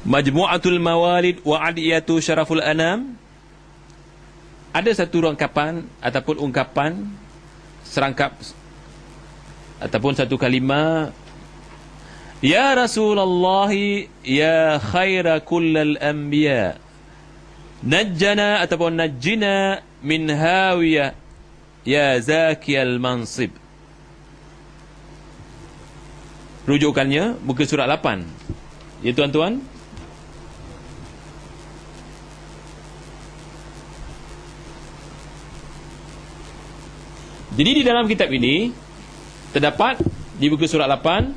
Majmu'atul Mawalid wa Adiyatu Syaraful Anam. Ada satu rangkapan ataupun ungkapan serangkap ataupun satu kalimah, ya Rasulullah ya khaira kullal anbiya najjana ataupun najjina min hawiyah ya zakiyal mansib. Rujukannya muka surat 8. Ya tuan-tuan, jadi di dalam kitab ini terdapat di buku surat 8,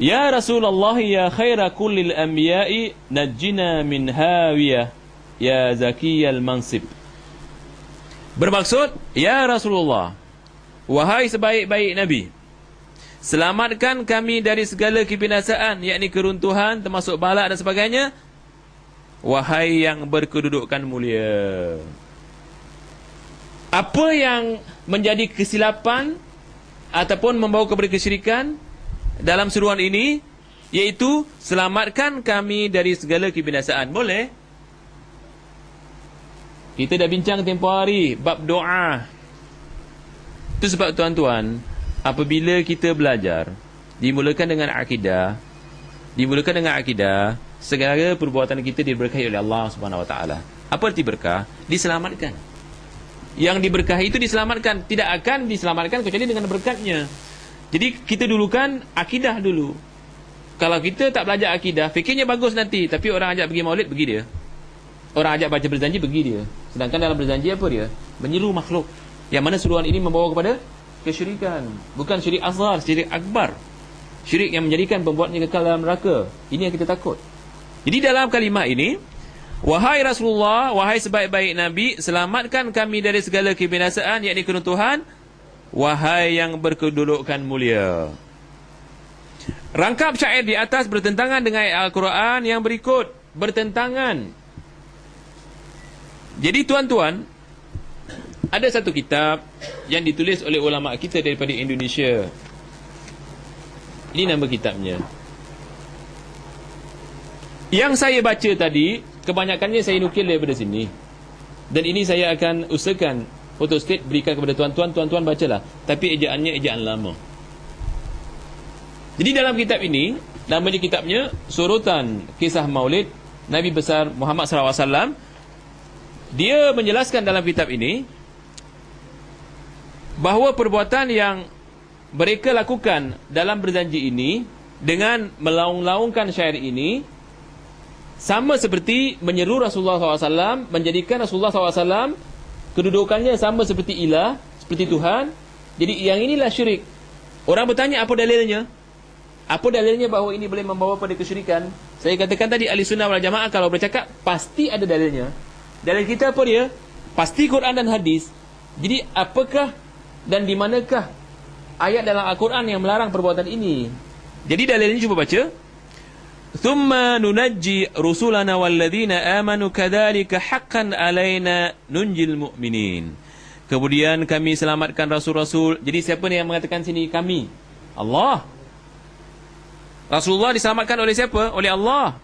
ya Rasulullah ya khaira kullil anbiya'i najjina min hawiyah ya zakiyal mansib. Bermaksud, ya Rasulullah, wahai sebaik-baik Nabi, selamatkan kami dari segala kebinasaan, yakni keruntuhan termasuk bala dan sebagainya, wahai yang berkedudukan mulia. Apa yang menjadi kesilapan ataupun membawa kepada kesyirikan dalam seruan ini, iaitu selamatkan kami dari segala kebinasaan. Boleh? Kita dah bincang tempoh hari bab doa. Itu sebab tuan-tuan, apabila kita belajar dimulakan dengan akidah, segala perbuatan kita diberkahi oleh Allah Subhanahu Wa Taala. Apa arti berkah? Diselamatkan. Yang diberkahi itu diselamatkan. Tidak akan diselamatkan kecuali dengan berkatnya. Jadi kita dulukan akidah dulu. Kalau kita tak belajar akidah, fikirnya bagus nanti, tapi orang ajak pergi maulid, pergi dia. Orang ajak baca berjanji, pergi dia. Sedangkan dalam berjanji apa dia? Menyeru makhluk. Yang mana seruan ini membawa kepada kesyirikan. Bukan syirik asghar, syirik akbar. Syirik yang menjadikan pembuatnya kekal dalam neraka. Ini yang kita takut. Jadi dalam kalimah ini, wahai Rasulullah, wahai sebaik-baik Nabi, selamatkan kami dari segala kebinasaan, yakni keruntuhan, wahai yang berkedudukan mulia. Rangkap syair di atas bertentangan dengan ayat Al-Quran yang berikut. Bertentangan. Jadi tuan-tuan, ada satu kitab yang ditulis oleh ulama kita daripada Indonesia. Ini nama kitabnya. Yang saya baca tadi, kebanyakannya saya nukil daripada sini. Dan ini saya akan usahakan photostat berikan kepada tuan-tuan. Tuan-tuan bacalah. Tapi ejaannya ejaan lama. Jadi dalam kitab ini, nama di kitabnya Surutan Kisah Maulid Nabi Besar Muhammad SAW. Dia menjelaskan dalam kitab ini bahawa perbuatan yang mereka lakukan dalam berjanji ini dengan melaung-laungkan syair ini sama seperti menyeru Rasulullah SAW, menjadikan Rasulullah SAW kedudukannya sama seperti ilah, seperti Tuhan. Jadi yang inilah syirik. Orang bertanya, apa dalilnya? Apa dalilnya bahawa ini boleh membawa pada kesyirikan? Saya katakan tadi, ahli sunnah wal jamaah kalau bercakap, pasti ada dalilnya. Dalil kita apa dia? Pasti Quran dan hadis. Jadi apakah dan di manakah ayat dalam Al-Quran yang melarang perbuatan ini? Jadi dalil ini cuba baca. Thumma nunajji rusulana walladzina amanu kadzalika haqqan alaina nunjil mu'minin. Kemudian kami selamatkan rasul-rasul. Jadi siapa ni yang mengatakan sini kami? Allah. Rasulullah diselamatkan oleh siapa? Oleh Allah.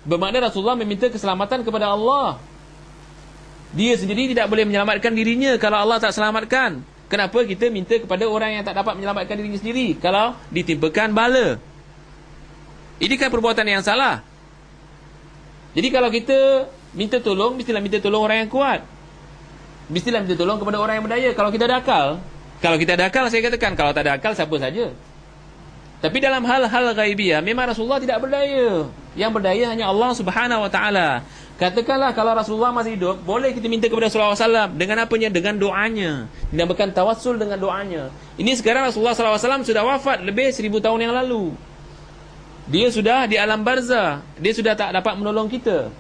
Bermakna Rasulullah meminta keselamatan kepada Allah. Dia sendiri tidak boleh menyelamatkan dirinya kalau Allah tak selamatkan. Kenapa kita minta kepada orang yang tak dapat menyelamatkan dirinya sendiri kalau ditimpakan bala? Ini kan perbuatan yang salah. Jadi kalau kita minta tolong, mestilah minta tolong orang yang kuat. Mestilah minta tolong kepada orang yang berdaya. Kalau kita ada akal. Kalau kita ada akal, saya katakan. Kalau tak ada akal, siapa saja. Tapi dalam hal-hal ghaibiyah, memang Rasulullah tidak berdaya. Yang berdaya hanya Allah Subhanahu Wa Taala. Katakanlah kalau Rasulullah masih hidup, boleh kita minta kepada Rasulullah SAW. Dengan apanya? Dengan doanya. Dinamakan tawassul dengan doanya. Ini sekarang Rasulullah SAW sudah wafat lebih 1000 tahun yang lalu. Dia sudah di alam barzah. Dia sudah tak dapat menolong kita.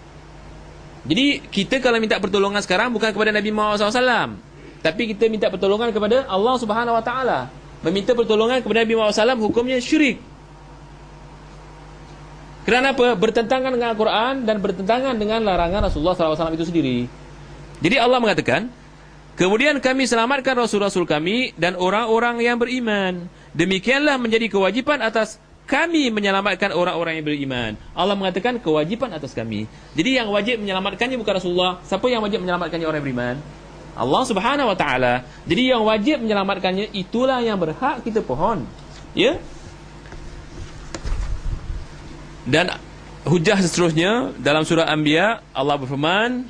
Jadi kita kalau minta pertolongan sekarang bukan kepada Nabi Muhammad SAW, tapi kita minta pertolongan kepada Allah Subhanahu Wa Taala. Meminta pertolongan kepada Nabi Muhammad SAW hukumnya syirik. Kerana apa? Bertentangan dengan Al-Quran dan bertentangan dengan larangan Rasulullah SAW itu sendiri. Jadi Allah mengatakan, kemudian kami selamatkan Rasul-Rasul kami dan orang-orang yang beriman. Demikianlah menjadi kewajipan atas kami menyelamatkan orang-orang yang beriman. Allah mengatakan kewajipan atas kami. Jadi yang wajib menyelamatkannya bukan Rasulullah. Siapa yang wajib menyelamatkannya orang yang beriman? Allah Subhanahu wa taala. Jadi yang wajib menyelamatkannya itulah yang berhak kita pohon. Ya? Dan hujah seterusnya dalam surah Anbiya Allah berfirman,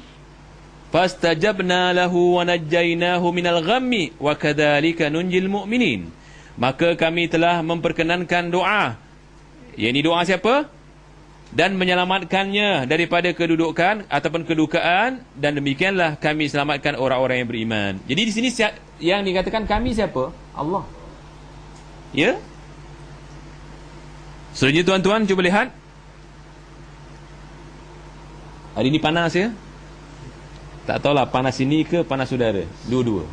fastajabna lahu wa najjaynahu minal ghammi wa kadzalika nunjil mu'minin. Maka kami telah memperkenankan doa. Yakni doa siapa? Dan menyelamatkannya daripada kedudukan ataupun kedukaan, dan demikianlah kami selamatkan orang-orang yang beriman. Jadi di sini yang dikatakan kami siapa? Allah. Ya? Selanjutnya tuan-tuan cuba lihat. Hari ini panas ya? Tak tahulah panas ini ke panas udara. Dua-dua.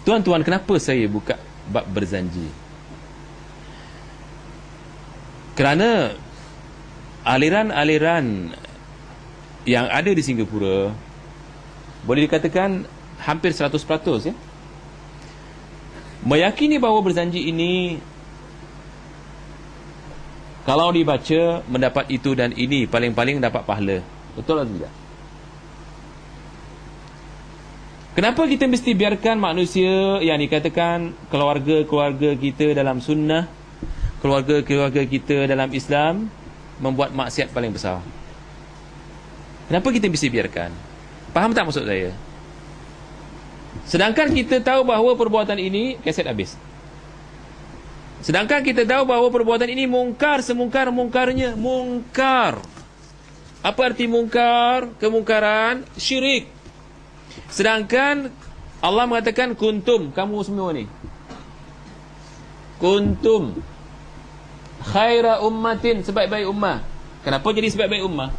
Tuan-tuan, kenapa saya buka bab berzanji? Kerana aliran-aliran yang ada di Singapura boleh dikatakan hampir 100% ya, meyakini bahawa berzanji ini kalau dibaca mendapat itu dan ini, paling-paling dapat pahala. Betul atau tidak? Kenapa kita mesti biarkan manusia yang dikatakan keluarga-keluarga kita dalam sunnah, keluarga-keluarga kita dalam Islam membuat maksiat paling besar? Kenapa kita mesti biarkan? Faham tak maksud saya? Sedangkan kita tahu bahawa perbuatan ini, kaset habis. Sedangkan kita tahu bahawa perbuatan ini mungkar, semungkar-mungkarnya. Mungkar. Apa arti mungkar? Kemungkaran, syirik. Sedangkan Allah mengatakan kuntum, kamu semua ni, kuntum khaira ummatin, sebaik-baik ummah. Kenapa jadi sebaik-baik ummah?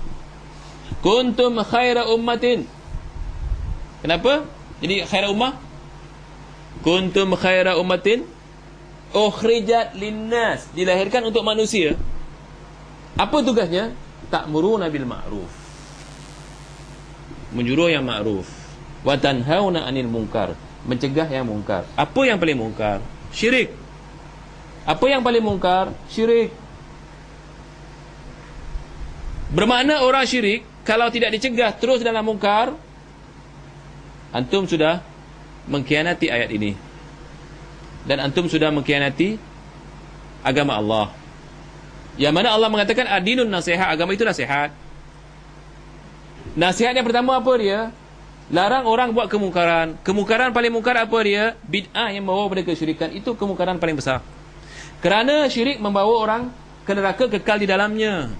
Kuntum khaira ummatin. Kenapa jadi khaira ummah? Kuntum khaira ummatin ukhrijat linnas, dilahirkan untuk manusia. Apa tugasnya? Ta'muruna bil ma'ruf, menyuruh yang ma'ruf, wa tanhauna 'anil munkar, mencegah yang mungkar. Apa yang paling mungkar? Syirik. Apa yang paling mungkar? Syirik. Bermakna orang syirik kalau tidak dicegah terus dalam mungkar, antum sudah mengkhianati ayat ini, dan antum sudah mengkhianati agama Allah. Yang mana Allah mengatakan adinun nasihat, agama itu nasihat. Nasihat yang pertama apa dia? Larang orang buat kemungkaran. Kemungkaran paling mungkar apa dia? Bid'ah yang membawa pada kesyirikan. Itu kemungkaran paling besar. Kerana syirik membawa orang ke neraka, kekal di dalamnya.